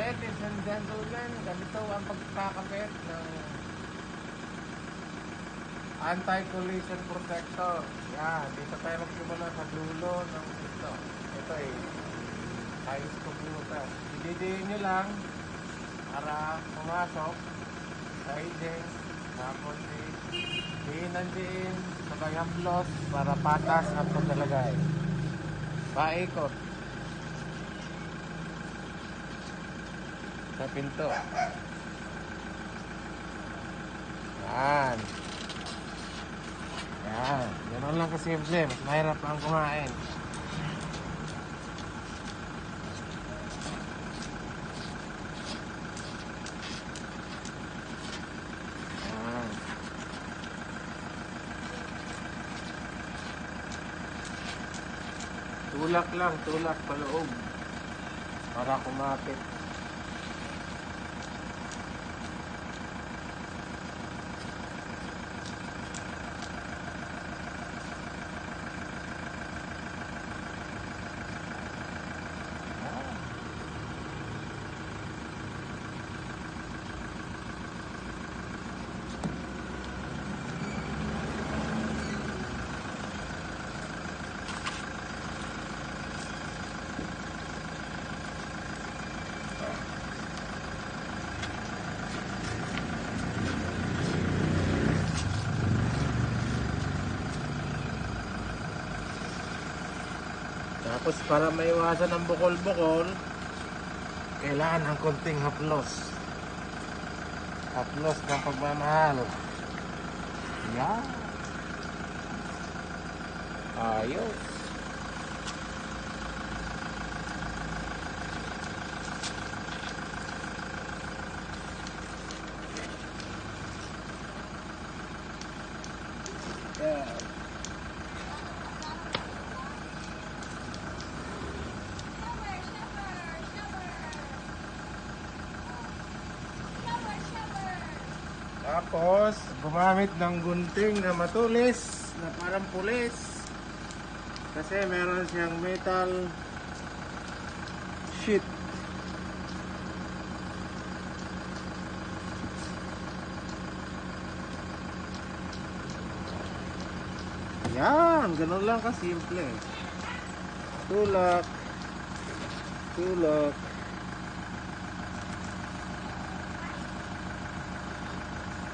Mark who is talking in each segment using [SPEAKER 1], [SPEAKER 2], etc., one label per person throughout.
[SPEAKER 1] ladies and gentlemen, ganito ang pagkakabit ng anti-collision protector. Yan, dito tayo magsimula sa dulo ng ito. Ito eh, ayos ko buta. Ididiin nyo lang para pumasok sa iding, tapos diin ang diin, sabay haplos para patas at pagkalagay. Paikot sa pinto. Yan. Yan. Ganun lang kasimple. Mas mahirap lang kumain. Yan. Tulak lang. Tulak paloob para kumapit. Tapos para maiwasan ang bukol-bukol, kailangan ng konting haplos. Haplos ng pagmamahal. Yan. Ayos. Yan. Tapos, gumamit ng gunting na matulis, na parang pulis. Kasi meron siyang metal sheet. Yan, ganun lang kasimple. Tulak. Tulak.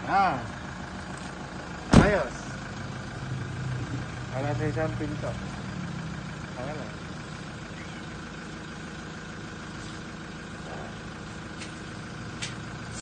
[SPEAKER 1] Ah, ayos. Wala sa isang pinto. Wala.